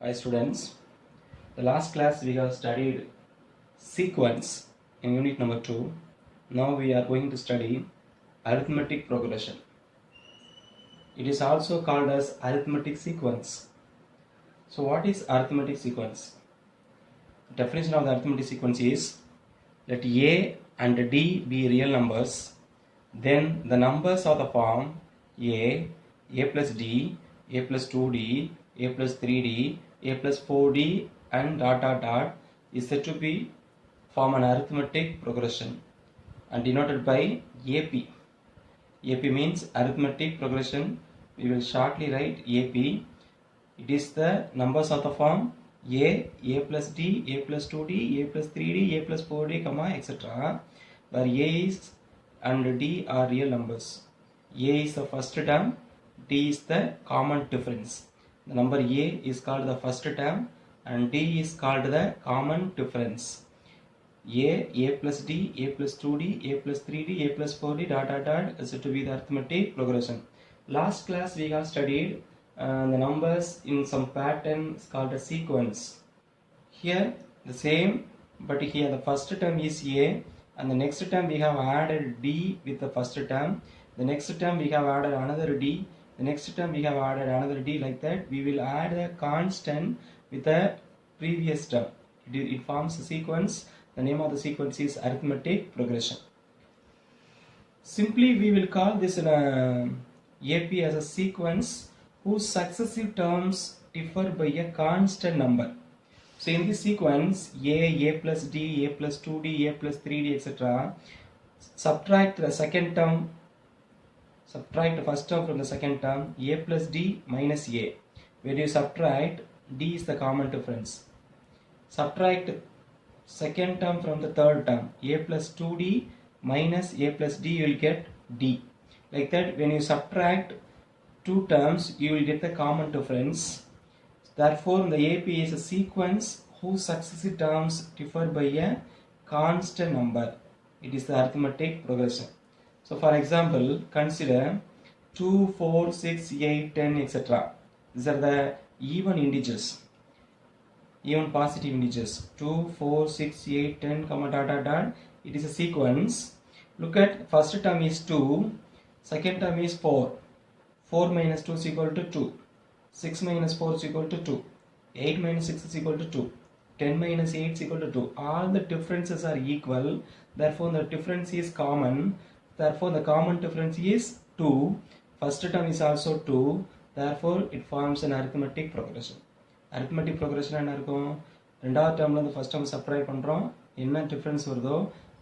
Hi students, the last class we have studied sequence in unit number 2. Now we are going to study arithmetic progression. It is also called as arithmetic sequence. So what is arithmetic sequence? The definition of the arithmetic sequence is let A and D be real numbers, then the numbers of the form A plus D, A plus 2D, A plus 3D, A plus 4D and dot dot dot is said to be form an arithmetic progression and denoted by AP. AP means arithmetic progression. We will shortly write AP. It is the numbers of the form A plus D, A plus 2D, A plus 3D, A plus 4D, etc. where A is and D are real numbers. A is the first term, D is the common difference. The number A is called the first term and D is called the common difference. A plus D, A plus 2D, A plus 3D, A plus 4D, dot dot dot is said to be the arithmetic progression. Last class we have studied the numbers in some pattern is called a sequence. Here the same, but here the first term is A and the next term we have added D with the first term. The next term we have added another D. The next term we have added another D. Like that we will add a constant with the previous term. It forms a sequence. The name of the sequence is arithmetic progression. Simply we will call this AP as a sequence whose successive terms differ by a constant number. So in this sequence A plus D, A plus 2D, A plus 3D, etc. subtract the second term, subtract the first term from the second term, A plus D minus A. When you subtract, D is the common difference. Subtract second term from the third term, A plus 2D minus A plus D, you will get D. Like that when you subtract two terms, you will get the common difference. Therefore, the AP is a sequence whose successive terms differ by a constant number. It is the arithmetic progression. So, for example, consider 2, 4, 6, 8, 10, etc. These are the even integers, even positive integers. 2, 4, 6, 8, 10, dot dot dot. It is a sequence. Look at first term is 2, second term is 4. 4 minus 2 is equal to 2. 6 minus 4 is equal to 2. 8 minus 6 is equal to 2. 10 minus 8 is equal to 2. All the differences are equal. Therefore, the difference is common. Therefore, the common difference is 2. First term is also 2. Therefore, it forms an arithmetic progression. Arithmetic progression என்ன இருக்கும்? ரெண்டாவது டேர்ம்ல இருந்து first term subtract பண்றோம். என்ன difference வருதோ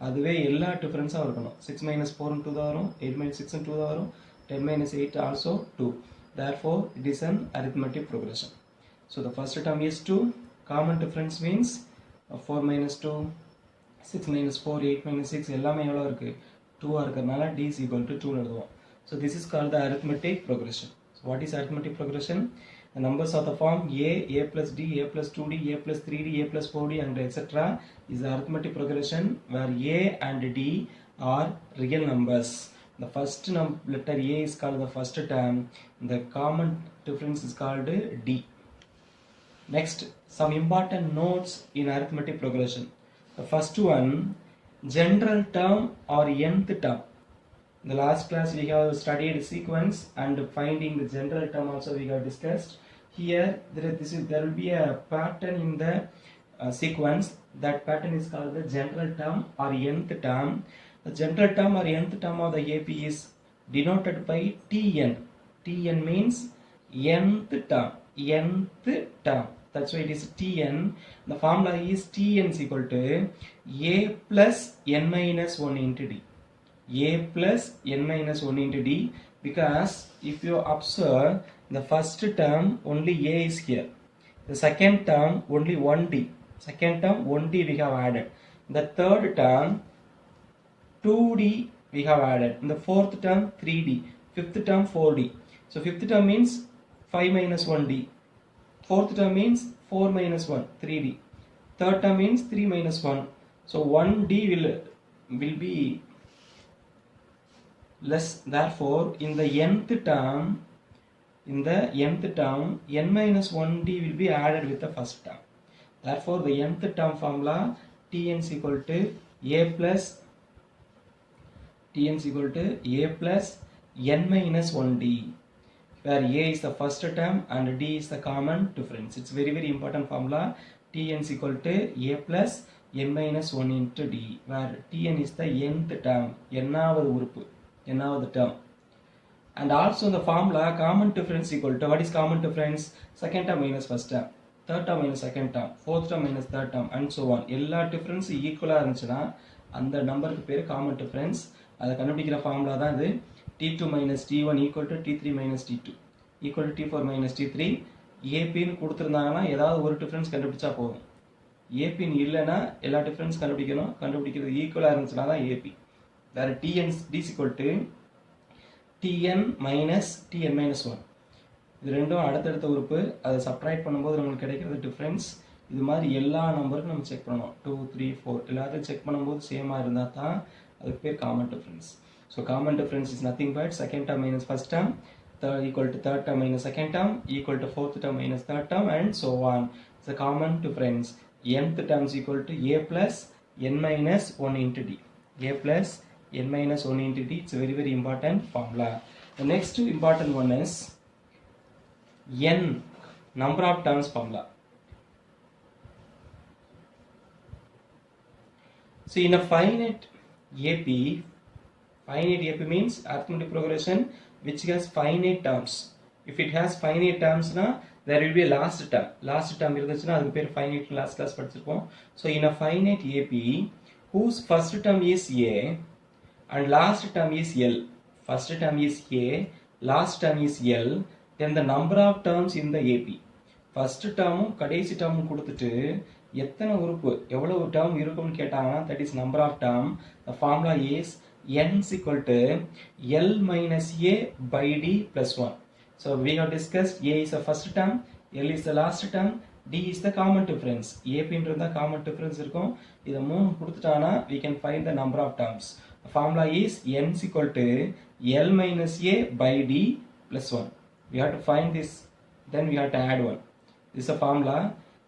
அதுவே எல்லா டிஃபரன்ஸா இருக்கணும். 6 minus 4 2 தான் வரும். 8 minus 6 2 தான் வரும். 10 minus 8 also 2. Therefore, it is an arithmetic progression. So, the first term is 2. Common difference means 4 minus 2, 6 minus 4, 8 minus 6 எல்லாமே எவ்வளோ இருக்கு? 2 இருக்கிறதுனால D is equal to 2 எழுதுவோம். So, this is called the arithmetic progression. So, what is arithmetic progression? The numbers of the form A plus D, A plus 2D, A plus 3D, A plus 4D and etc. is the arithmetic progression where A and D are real numbers. The first letter A is called the first term. The common difference is called D. Next, some important notes in arithmetic progression. The first one, general term or nth term. In the last class we have studied sequence and finding the general term also we have discussed. Here there will be a pattern in the sequence. That pattern is called the general term or nth term. The general term or nth term of the AP is denoted by Tn. Tn means nth term. Nth term. That's why it is Tn. The formula is Tn is equal to A plus n minus 1 into D. A plus n minus 1 into D, because if you observe the first term only A is here. The second term only 1D. Second term 1D we have added. The third term 2D we have added. In the fourth term 3D. Fifth term 4D. So fifth term means 5 minus 1D. Fourth term means 4 minus 1 3D. Third term means 3 minus 1. So 1D will be less. Therefore, in the nth term in the nth term, n minus 1d will be added with the first term. Therefore, the nth term formula Tn is equal to a plus n minus 1d, where a is the first term and d is the common difference. It's very very important formula. Tn is equal to a plus n minus 1 into d, where Tn is the nth term, n-வது உறுப்பு, n-வது term. And also the formula common difference equal to, what is common difference? Second term minus first term, third term minus second term, fourth term minus third term, and so on. எல்லா difference equal இருந்துச்சுன்னா அந்த நம்பருக்கு பேர் common difference. அதை கண்டுபிடிக்கிற formula தான் இது. T2 minus T1 equal to T3 minus T2 equal to T4 minus T3. ஏபின்னு கொடுத்துருந்தாங்கன்னா ஏதாவது ஒரு டிஃப்ரென்ஸ் கண்டுபிடிச்சா போதும். ஏபின்னு இல்லைன்னா எல்லா டிஃப்ரென்ஸ் கண்டுபிடிக்கணும். கண்டுபிடிக்கிறது ஈக்குவலாக இருந்துச்சுன்னா தான் ஏபி. வேறு TN is equal to Tn minus Tn minus 1. இது ரெண்டும் அடுத்தடுத்த உறுப்பு. அதை சப்ட்ராக்ட் பண்ணும்போது நம்மளுக்கு கிடைக்கிறது டிஃப்ரென்ஸ். இது மாதிரி எல்லா நம்பருக்கும் நம்ம செக் பண்ணணும். 2, 3, 4 எல்லாத்தையும் செக் பண்ணும்போது சேமாக இருந்தால் தான் அதுக்கு பேர் common difference. So common difference is nothing but second term minus first term, equal to third term minus second term, equal to fourth term minus third term, and so on. It's a common difference. Nth term is equal to a plus n minus 1 into d. A plus n minus 1 into d. It's a very very important formula. The next important one is n, number of terms formula. So in a finite AP means arithmetic progression which has finite terms. If it has finite terms, there will be a last term. Last term irundhuchuna adukku per finite last class padichirupom. So in a finite AP whose first term is a and last term is l. First term is a, last term is l. Then the number of terms in the AP. First term கடைசி term கொடுத்துட்டு எத்தனை உறுப்பு எவ்வளவு term இருக்கும்னு கேட்டாங்கன்னா that is number of term. The formula is n is equal to l minus a by d plus 1. So we have discussed a is the first term, l is the last term, d is the common difference. a பின்றது தான் common difference இருக்கும். இதை மூணு கொடுத்துட்டானா we can find the number of terms. The formula is n is equal to l minus a by d plus 1. We have to find this, then we have to add 1. This is a formula.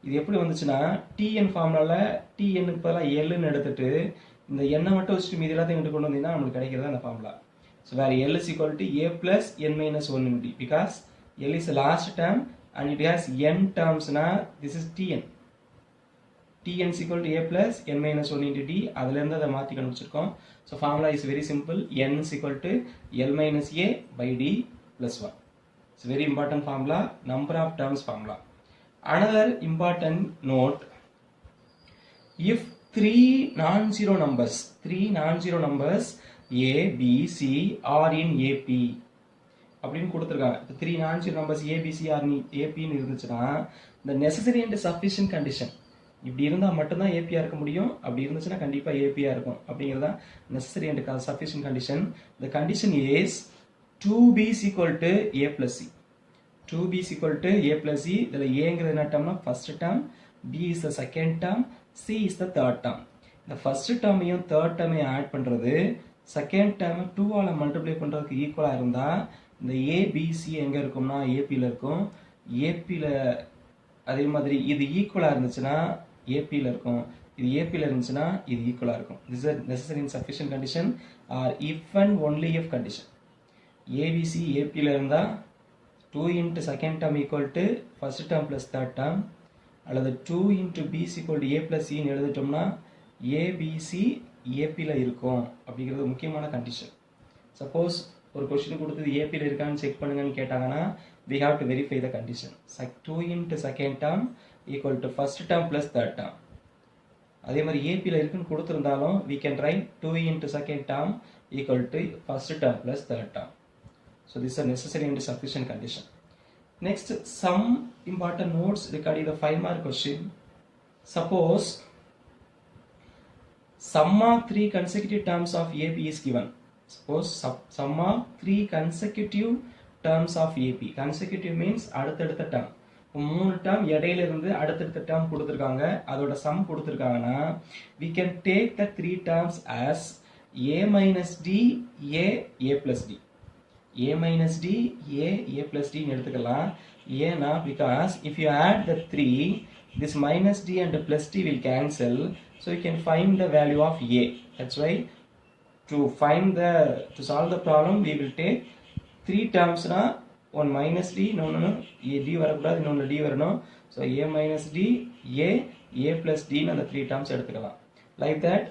இது எப்படி வந்துச்சுன்னா tn ஃபார்முலால tn க்கு பதிலா l ன்னு எடுத்துட்டு இந்த n மட்டும் வச்சுட்டு மீதி எல்லாத்தையும் இங்கிட்டு கொண்டு வந்தீங்கன்னா நமக்கு கிடைக்கிறது அந்த formula. So where l is equal to a plus n minus 1 into d, because l is the last term and it has n terms na, this is tn. Tn is equal to a plus n minus 1 into d. அதில இருந்து அதை மாத்தி கண்டுபிடிச்சிருக்கோம். So formula is very simple. n is equal to l minus a by d plus 1. It's a very important formula, number of terms formula. Another important note, if three non-zero numbers a, b, c are in AP அப்படின்னு கொடுத்துருக்காங்க. இப்போ 3 non-zero numbers a, b, c are in AP ன்னு இருந்துச்சுன்னா the necessary and sufficient condition, இப்படி இருந்தால் மட்டும்தான் ஏபியாக இருக்க முடியும். அப்படி இருந்துச்சுன்னா கண்டிப்பாக ஏபியாக இருக்கும். அப்படிங்கிறதா necessary and sufficient condition. The condition is 2b is equal to a plus c. 2b is equal to a plus c. இதில் ஏங்கிறது என்ன டேர்ம்னா first term, b is the second term, c is the third term. இந்த first டேர்மையும் third டேர்மையும் add பண்ணுறது second term 2ஆல் multiply பண்ணுறதுக்கு ஈக்குவலாக இருந்தால் இந்த ஏபிசி எங்கே இருக்கும்னா ஏபியில் இருக்கும். ஏபியில் அதே மாதிரி இது ஈக்குவலாக இருந்துச்சுன்னா ஏபியில் இருக்கும். இது ஏபியில் இருந்துச்சுன்னா இது ஈக்குவலாக இருக்கும். This is necessary and sufficient condition or if and only if condition. ABC ஏபியில் இருந்தால் 2 into second term equal to first term plus third term, அல்லது 2 into b is equal to a plus c ன்னு எழுதிட்டோம்னா abc ஏபியில் இருக்கும். அப்படிங்கிறது முக்கியமான condition. Suppose ஒரு question கொடுத்தது ஏபியில் இருக்கான்னு செக் பண்ணுங்கன்னு கேட்டாங்கன்னா we have to verify the condition. 2 into second term equal to first term plus third term. அதே மாதிரி ஏபியில் இருக்குன்னு கொடுத்துருந்தாலும் we can write 2 into second term equal to first term plus third term. So this is a necessary and sufficient condition. Next, some important notes regarding the 5-mark question. Suppose sum of 3 consecutive terms of AP is given. Suppose sum of 3 consecutive terms of AP. Consecutive means அடுத்தடுத்த term. 3 term இடையில இருந்து அடுத்தடுத்த term கொடுத்திருக்காங்க. அதோட sum கொடுத்திருக்காங்கன்னா we can take the 3 terms as a minus d, a plus d. a minus d, a plus d ன்னு எடுத்துக்கலாம். ஏன்னா because if you add the 3, this minus d and plus d will cancel, so you can find the value of a. That's why to solve the problem we will take 3 terms na, one minus d, no d வரக்கூடாது, இன்னொன்று d வரணும். So a minus d, a plus d ன்னு அந்த 3 terms எடுத்துக்கலாம். Like that,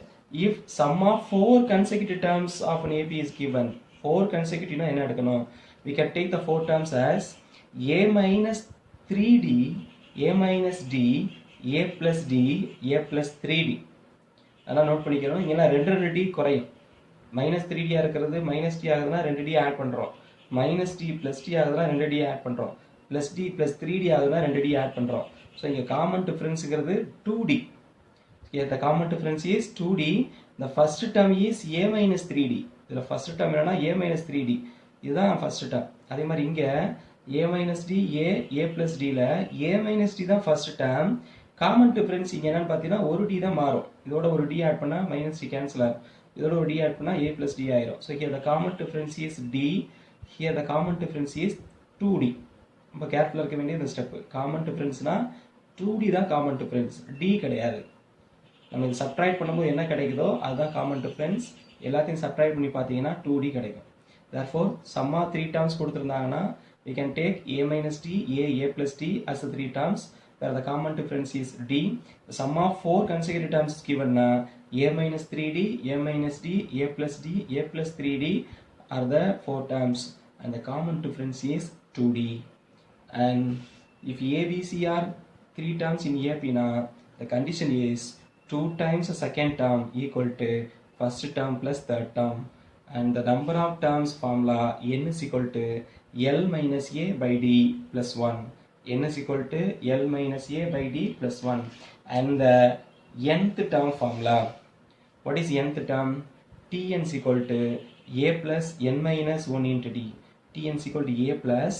if sum of 4 consecutive terms of an AP is given, 4 consecutive என்ன எடுக்கணும்? We can take the 4 terms as a minus 3d, a minus d, a plus d, a plus 3d. அதெல்லாம் note பண்ணிக்கிறோம். இங்கெல்லாம் 2d குறையும். Minus 3d இருக்கிறது minus d ஆகுதுன்னா 2d add பண்ணுறோம். Minus d plus d ஆகுதுன்னா 2d ஆட் பண்ணுறோம். plus d plus 3d ஆகுதுன்னா 2d ஆட் பண்ணுறோம். ஸோ இங்கே common டிஃபரன்ஸுங்கிறது 2d. Here the common difference is 2d. The first term is a minus 3d. The first term என்னன்னா a minus 3d. இதுதான் first term. அதே மாதிரி இங்க a minus d, a plus d ல a minus d தான் first term. Common difference இங்க என்னன்னு பார்த்தீங்கன்னா ஒரு d தான் மாறும். இதோட ஒரு d ஆட் பண்ணா மைனஸ் d கேன்சல் ஆகும். இதோட ஒரு d ஆட் பண்ணா a plus d ஆயிரும். So here the common difference is d. Here the common difference is 2d. ரொம்ப கேர்ஃபுல்லா இருக்க வேண்டிய இந்த ஸ்டெப். காமன் டிஃபரன்ஸ்னா 2d தான் காமன் டிஃபரன்ஸ், d கிடையாது. நம்ம இது சப்ட்ராக்ட் பண்ணும்போது என்ன கிடைக்குதோ அதுதான் காமன் டிஃபரன்ஸ். எல்லாத்தையும் சப்ட்ராக்ட் பண்ணி பார்த்தீங்கன்னா 2d கிடைக்கும். therefore sum of 3 terms கொடுத்திருந்தாங்கன்னா we can take a minus d, a plus d as the 3 terms where the common difference is d. The sum of 4 consecutive terms is given a minus 3d, a minus d, a plus d, a plus 3d are the 4 terms and the common difference is 2d. And if a, b, c are 3 terms in AP now, the condition is 2 times the second term equal to first term plus third term, and the number of terms formula n is equal to L minus a by d plus 1. N is equal to L minus a by d plus 1. And the nth term formula, what is nth term? Tn is equal to a plus n minus 1 into d. Tn is equal to a plus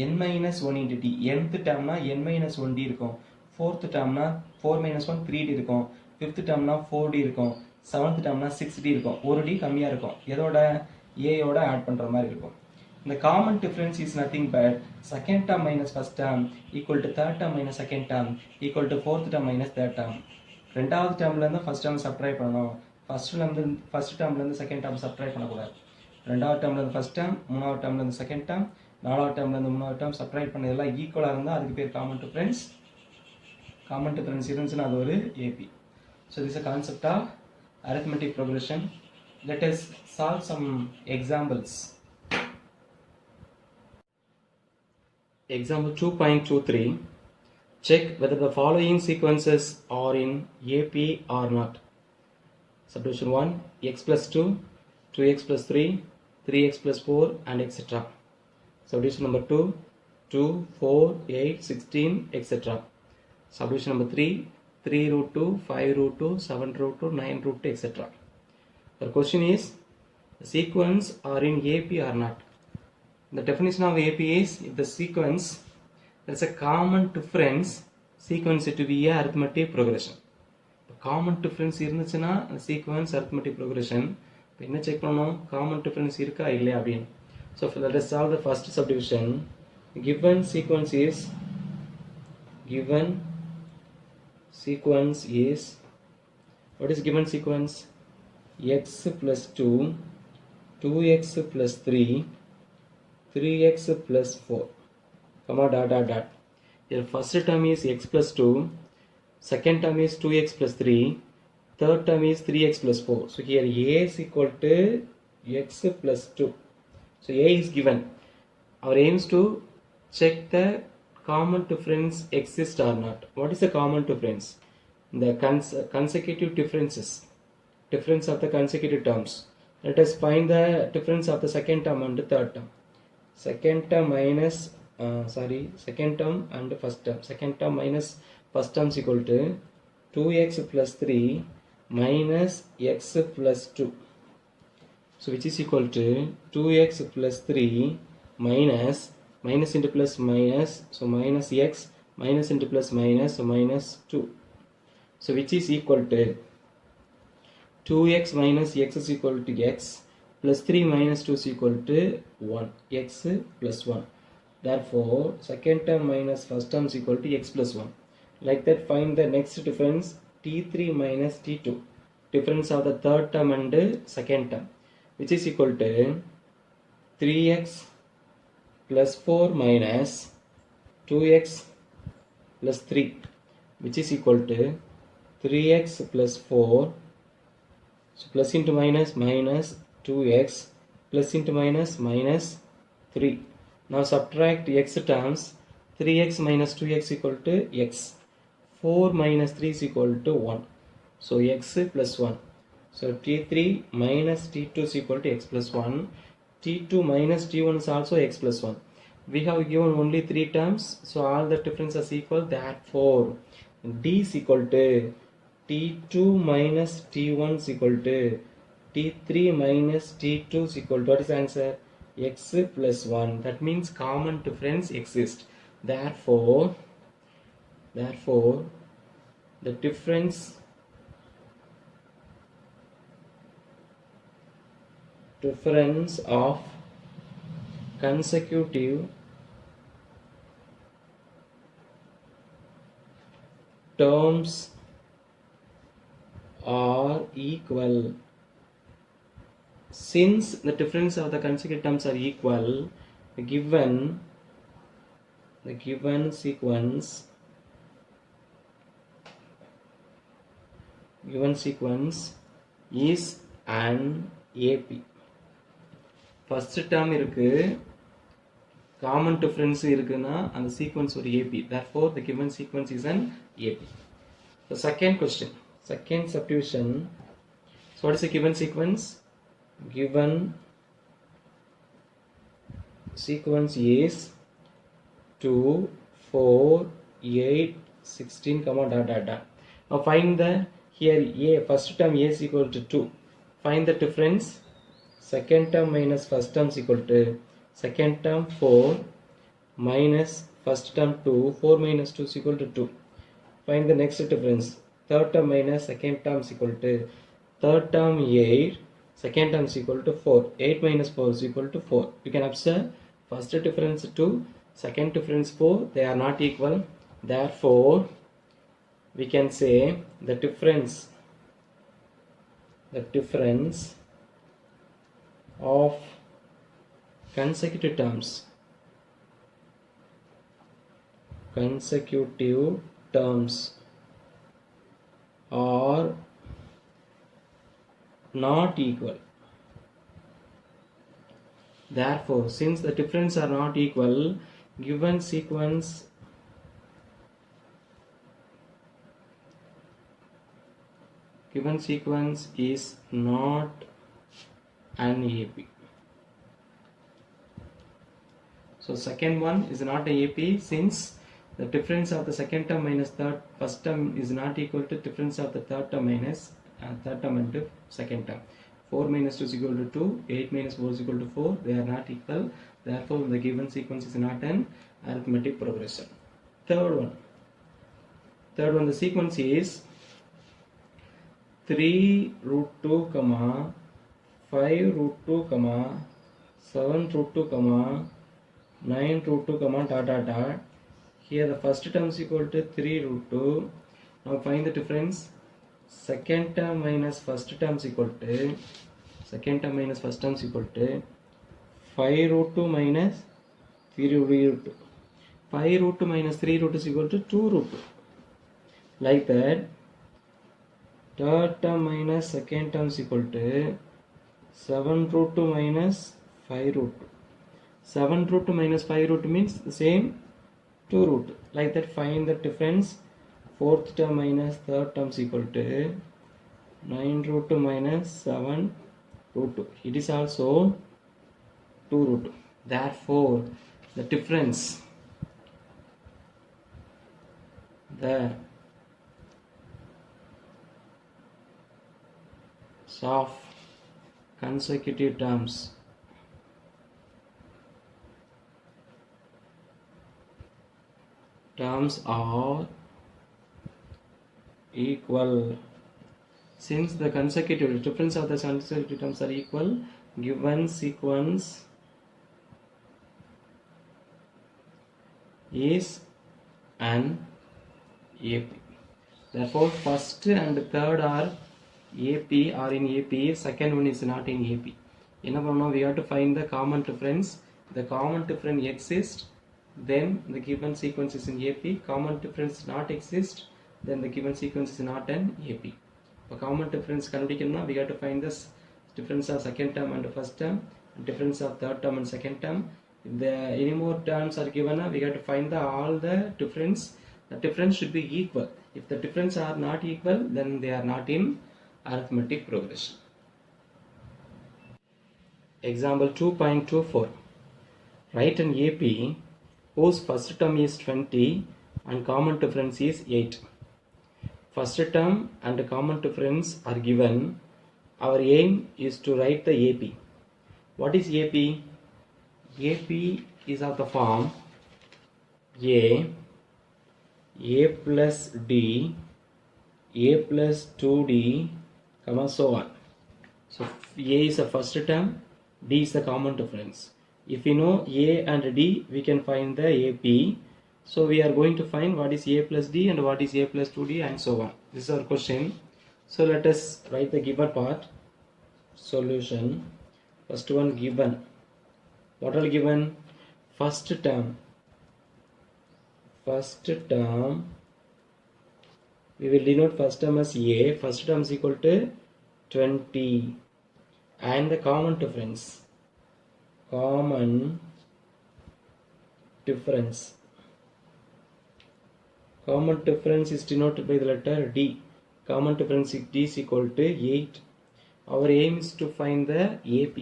n minus 1 into d. nth term na n minus 1d இருக்கும். fourth term na 4 minus 1 3d இருக்கும். fifth term na 4d இருக்கும். seventh term na 6d இருக்கும். ஒரு d கம்மியா இருக்கும். எதோட a யோட add பண்ற மாதிரி இருக்கும். The common difference is nothing but second term minus first term equal to third term minus second term equal to fourth term minus third term. ரெண்டாவது termல இருந்து first term subtract பண்ணனும். first termல இருந்து second term subtract பண்ண கூடாது. ரெண்டாவது termல இருந்து first term, மூணாவது termல இருந்து second term, நாலாவது termல இருந்து மூணாவது term subtract பண்ணதெல்லாம் ஈக்குவலா இருந்தா அதுக்கு பேர் common difference. Common difference இருந்துச்சுனா அது ஒரு AP. So this is a concept of arithmetic progression. Let us solve some examples. Example 2.23. Check whether the following sequences are in AP or not. Subdivision 1, x plus 2, 2x plus 3, 3x plus 4 and etc. Subdivision number 2, 2, 4, 8, 16 etc. Subdivision number 3, 3 root 2, 5 root 2, 7 root 2, 9 root 2 etc. The question is, the sequence are in AP or not? The definition of AP is, if the sequence, there is a common difference, sequence to be a arithmetic progression. The common difference இருந்துச்சுனா sequence arithmetic progression. இப்போ என்ன check பண்ணணும்? Common difference இருக்கா இல்லையா அப்படின்னு. So let us solve the first subdivision. Given sequence is what is given sequence? X plus 2, 2x plus 3, 3x plus 4, comma dot dot dot. Here first term is x plus 2, second term is 2x plus 3, third term is 3x plus 4. So here a is equal to x plus 2. So a is given. Our aim is to check the common difference exists or not. What is the common difference? The consecutive differences. Difference of the consecutive terms. Let us find the difference of the second term and the third term. Second term and first term. Second term minus first term is equal to 2x plus 3 minus x plus 2. So which is equal to 2x plus 3 minus into plus minus, so minus x, minus into plus minus, so minus 2. So which is equal to 2x minus x is equal to x, plus 3 minus 2 is equal to 1, x plus 1. Therefore, second term minus first term is equal to x plus 1. Like that, find the next difference, t3 minus t2. Difference of the third term and second term, which is equal to 3x plus 4 minus 2x plus 3, which is equal to 3x plus 4. So plus into minus minus 2x plus into minus minus 3. Now subtract x terms. 3x minus 2x equal to x. 4 minus 3 is equal to 1. So x plus 1. So t3 minus t2 is equal to x plus 1. t2 minus t1 is also x plus 1. We have given only 3 terms, so all the differences equal. Therefore, d is equal to t2 minus t1 is equal to t3 minus t2 is equal to, what is the answer? X plus 1. That means common difference exists. Therefore, the difference of consecutive terms are equal. Since the difference of the consecutive terms are equal, the given sequence is an AP. First term இருக்கு, common difference இருக்குன்னா அந்த sequence ஒரு AP. Therefore, the given sequence is an AP. The second question, second subdivision. So what is the given sequence? Given sequence is 2, 4, 8, 16, comma dot dot dot. Now find the, here a, first term a is equal to 2. Find the difference. Second term minus first term is equal to second term 4 minus first term 2. 4 minus 2 is equal to 2. Find the next difference. Third term minus second term is equal to third term 8. Second term is equal to 4. 8 minus 4 is equal to 4. You can observe first difference 2, second difference 4. They are not equal. Therefore, we can say the difference of consecutive terms are not equal. Therefore, since the difference are not equal, given sequence is not an AP. So second one is not a AP since the difference of the second term minus first term is not equal to difference of the third term minus third term and second term. 4 minus 2 is equal to 2, 8 minus 4 is equal to 4. They are not equal. Therefore, the given sequence is not an arithmetic progression. Third one, the sequence is 3 root 2, 5 root 2, 7 root 2, 9 root 2, dot dot dot. Here the first term is equal to 3 root 2. Now find the difference. Second term minus first term is equal to 5 root 2 minus 3 root 2. 5 root 2 minus 3 root is equal to 2 root 2. Like that, third term minus second term is equal to 7 root 2 minus 5 root 2. 7 root 2 minus 5 root 2 means the same 2 root 2. Like that, find the difference. Fourth term minus third term is equal to 9 root 2 minus 7 root 2. It is also 2 root 2. Therefore, the difference of consecutive terms are equal. Since the consecutive difference of the consecutive terms are equal, given sequence is an AP. Therefore, first and third are AP are in AP, second one is not in AP. We have to find the common difference. The common difference exists, then the given sequence is in AP. Common difference not exist, then the given sequence is not an AP. For common difference கண்டுபிடிக்கணும்னா we have to find this difference of second term and first term, difference of third term and second term. If any more terms are given, we have to find all the difference. The difference should be equal. If the difference are not equal, then they are not in arithmetic progression. Example 2.24. Write an AP whose first term is 20 and common difference is 8. First term and common difference are given. Our aim is to write the AP. What is AP? AP is of the form A plus D, A plus 2D, so on. So A is the first term, D is the common difference. If we know A and D, we can find the AP. So we are going to find what is A plus D and what is A plus 2D and so on. This is our question. So let us write the given part. Solution. First one given. What are given? First term. First term. We will denote first term as A. First term is equal to 20. And the common difference. Common difference. Common difference is denoted by the letter D. Common difference D is equal to 8. Our aim is to find the AP.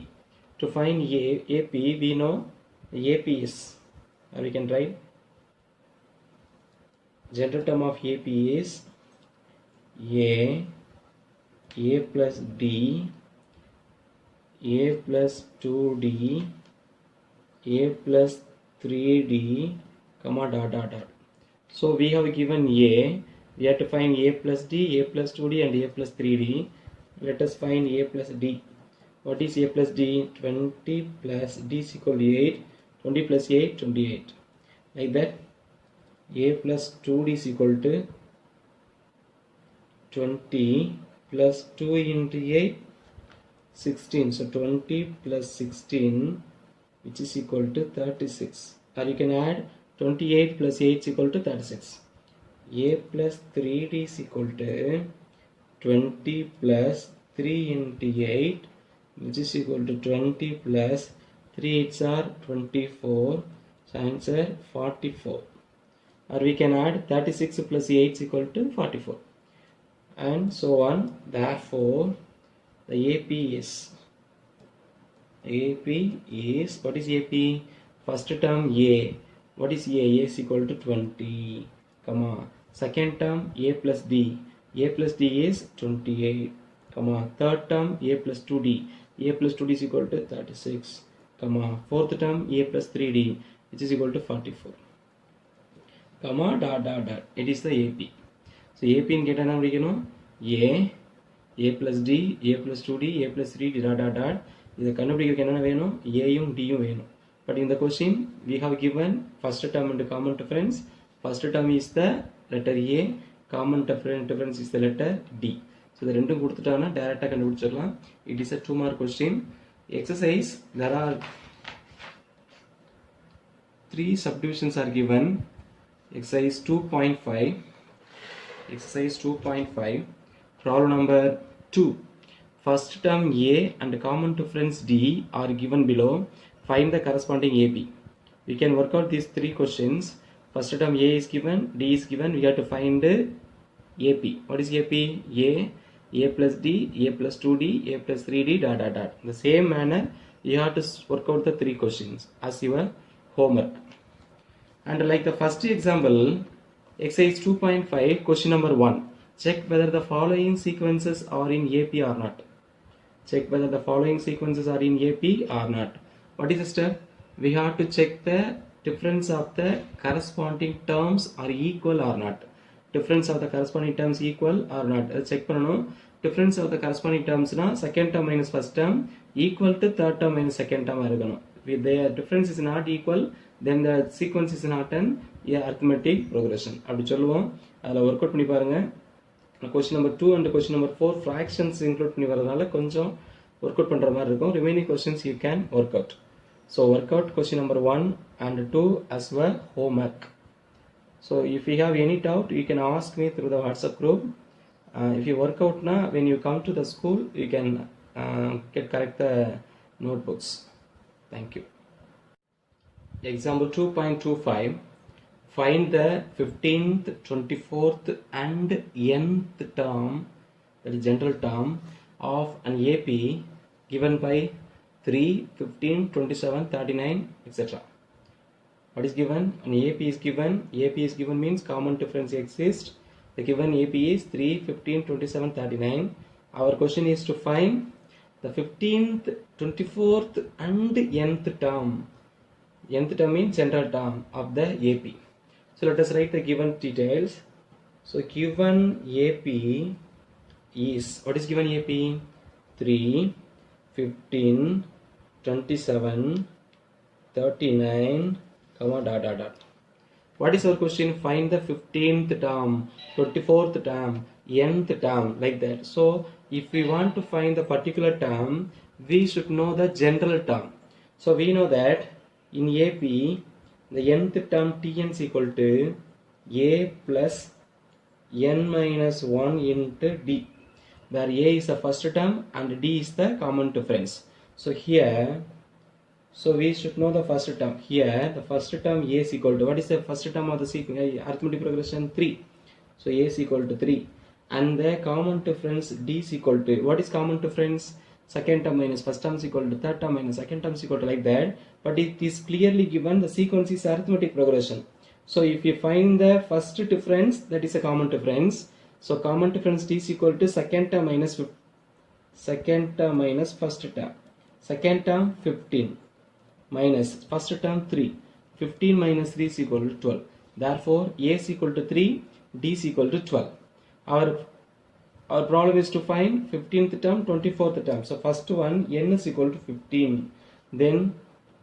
To find AP, we know AP is, or we can write, general term of AP is A plus D, A plus 2D, A plus 3D, dot dot dot. So we have given A. We have to find A plus D, A plus 2D and A plus 3D. Let us find A plus D. What is A plus D? 20 plus D is equal to 8. 20 plus 8, 28. Like that, A plus 2D is equal to 20 plus 2 into 8, 16. So 20 plus 16, which is equal to 36. Or you can add 28 plus 8 is equal to 36. A plus 3D is equal to 20 plus 3 into 8, which is equal to 20 plus 3 8s are 24. So answer 44. Or we can add 36 plus 8 is equal to 44. And so on. Therefore, the AP is, what is AP? First term A. What is A? A is equal to 20, second term A plus D. A plus D is 28, third term A plus 2D. A plus 2D is equal to 36, fourth term A plus 3D, which is equal to 44, dot dot dot. It is the AP. So AP in get A plus D, A plus 2D, A plus 3D, dot dot dot. This கண்டுபிடிக்க என்ன வேணும்? A யும் D யும் வேணும். But in the question, we have given first term and common difference. First term is the letter A, common difference is the letter D. So the ரெண்டும் கொடுத்துட்டானா டைரக்டா கண்டுபிடிச்சிடலாம். It is a 2-mark question. Exercise, there are 3 subdivisions are given. Exercise 2.5. Exercise 2.5. Problem number 2. First term A and common difference D are given below. Find the corresponding AP. We can work out these 3 questions. First term A is given, D is given. We have to find AP. What is AP? A plus D, A plus 2D, A plus 3D, dot dot dot. In the same manner, you have to work out the 3 questions as your homework. And like the first example, exercise 2.5, question number 1. Check whether the following sequences are in AP or not. Check whether the following sequences are in AP or not. What is the step? We have to check the difference of the corresponding terms are equal or not. difference of the corresponding terms equal or not. Check பண்ணனும். Difference of the corresponding terms na second term minus first term equal to third term minus second term இருக்கணும். If their difference is not equal, then the sequence is not an arithmetic progression. அப்படி சொல்லுவோம். அதில் work out பண்ணி பாருங்க. question number 2 and question number 4 fractions include பண்ணி வரதுனால கொஞ்சம் work out பண்ற மாதிரி இருக்கும். Remaining questions you can work out. So work out question number 1 and 2 as well homework. So if you have any doubt, you can ask me through the WhatsApp group. If you work out now, when you come to the school, you can correct the notebooks. Thank you. Example 2.25. Find the 15th, 24th and nth term, that is general term, of an AP given by 3, 15, 27, 39, etc. What is given? An AP is given. AP is given means common difference exists. The given AP is 3, 15, 27, 39. Our question is to find the 15th, 24th and nth term. Nth term means general term of the AP. So let us write the given details. So given AP is, what is given AP? 3, 15, 27, 39, comma dot dot dot. What is our question? Find the 15th term, 24th term, nth term, like that. So if we want to find the particular term, we should know the general term. So we know that in AP, the nth term Tn is equal to A plus n minus 1 into D, where A is the first term and D is the common difference. So here, so we should know the first term. Here, the first term A is equal to, what is the first term of the arithmetic progression? 3. So A is equal to 3. And the common difference D is equal to, what is common difference? Second term minus first term is equal to third term minus second term is equal to, like that. But it is clearly given the sequence is arithmetic progression. So if you find the first difference, that is a common difference. So common difference D is equal to second term minus first term. Second term 15 minus first term 3. 15 minus 3 is equal to 12. Therefore A is equal to 3, D is equal to 12. Our problem is to find 15th term, 24th term. So first one, n is equal to 15. Then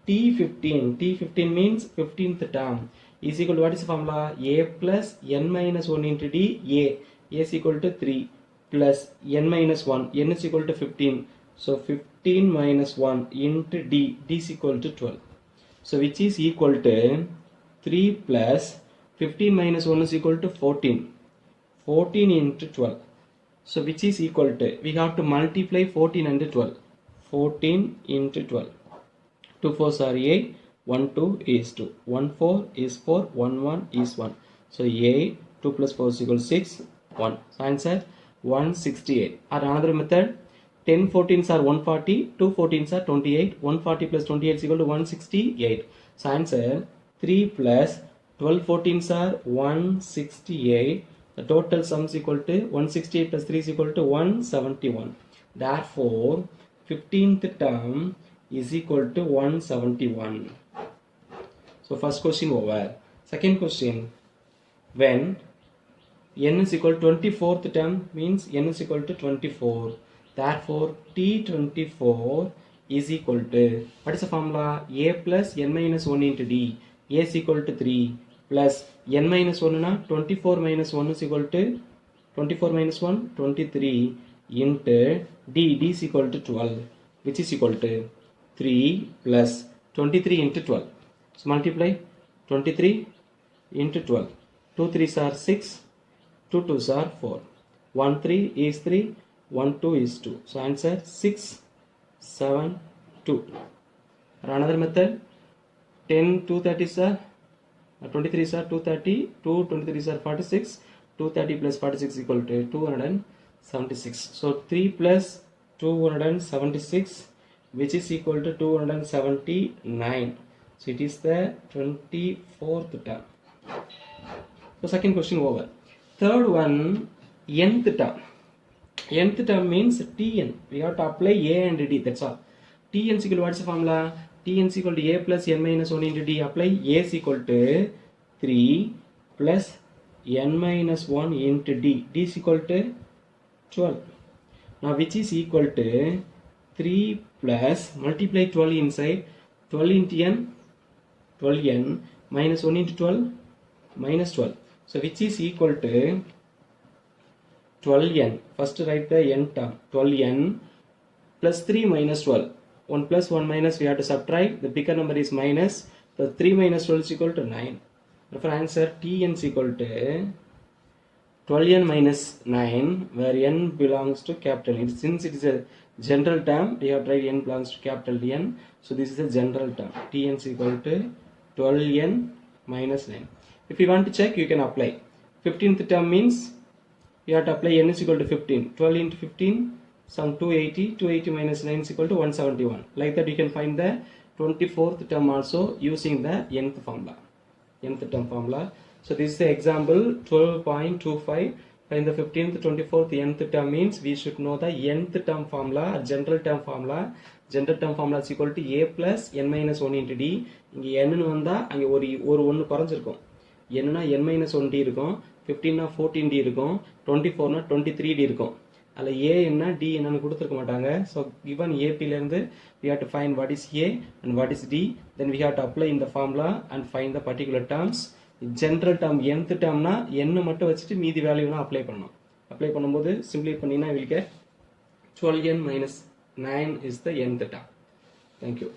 T15 means 15th term is equal to, what is the formula? A plus n minus 1 into D. A is equal to 3 plus n minus 1. N is equal to 15. So 15 minus 1 into D. D is equal to 12. So which is equal to 3 plus 15 minus 1 is equal to 14. 14 into 12. So which is equal to, we have to multiply 14 and 12. 14 into 12. 2 4s are 8. 1 2 is 2. 1 4 is 4. 1 1 is 1. So 8. 2 plus 4 is equal to 6. 1. So answer 168. Or another method, 10 14s are 140. 2 14s are 28. 140 plus 28 is equal to 168. So answer 3 plus 12 14s are 168. The total sum is equal to 168 plus 3 is equal to 171. Therefore, 15th term is equal to 171. So first question over. Second question, when n is equal to 24th term means n is equal to 24. Therefore, T24 is equal to, what is the formula? A plus n minus 1 into D. A is equal to 3 plus n minus 1 na 24 minus 1 is equal to 24 minus 1 23 into D. D is equal to 12, which is equal to 3 plus 23 into 12. So multiply 23 into 12. 2 3s are 6. 2 2s are 4. 1 3 is 3. 1 2 is 2. So answer 6 7 2. Or another method, 10 230s are 23s are 230. 2 23s are 46. 230 plus 46 is equal to 276. So 3 plus 276, which is equal to 279. So it is the 24th term. So second question over. Third one, nth term. Nth term means Tn. We have to apply A and D. That's all. Tn is equal to, what's the formula? Tn is equal to A plus n minus 1 into D. Apply A is equal to 3 plus n minus 1 into d. D is equal to 12. Now which is equal to 3 plus multiply 12 inside 12 into n 12n minus 1 into 12 minus 12. So which is equal to 12n. First write the n term 12n plus 3 minus 12. 1 plus 1 minus we have to subtract. The bigger number is minus. So 3 minus 12 is equal to 9. Therefore answer Tn is equal to 12n minus 9 where n belongs to capital N. Since it is a general term, we have tried n belongs to capital N. So this is a general term. Tn is equal to 12n minus 9. If you want to check, you can apply. 15th term means you have to apply n is equal to 15. 12 into 15, some 280. 280 minus 9 is equal to 171. Like that you can find the 24th term also using the nth formula. Nth term formula. So this is the example 12.25. Find the 15th, 24th, nth term means we should know the nth term formula, general term formula. General term formula is equal to a plus n minus 1 into d. இங்கே n வந்தா அங்கே ஒரு 1 குறைஞ்சிருக்கும். என்னன்னா n minus 1d இருக்கும், 15 னா 14d இருக்கும், 24 னா 23d இருக்கும். அல்ல a என்ன d என்னன்னு கொடுத்திருக்க மாட்டாங்க. So given AP ல இருந்து we have to find what is a and what is d. Then we have to apply in the formula and find the particular terms. General term nth termனா n மட்டும் வச்சிட்டு மீதி வேல்யூனா apply பண்ணனும். Apply பண்ணும்போது simplify பண்ணினா we will get 12n minus 9 is the nth term. Thank you.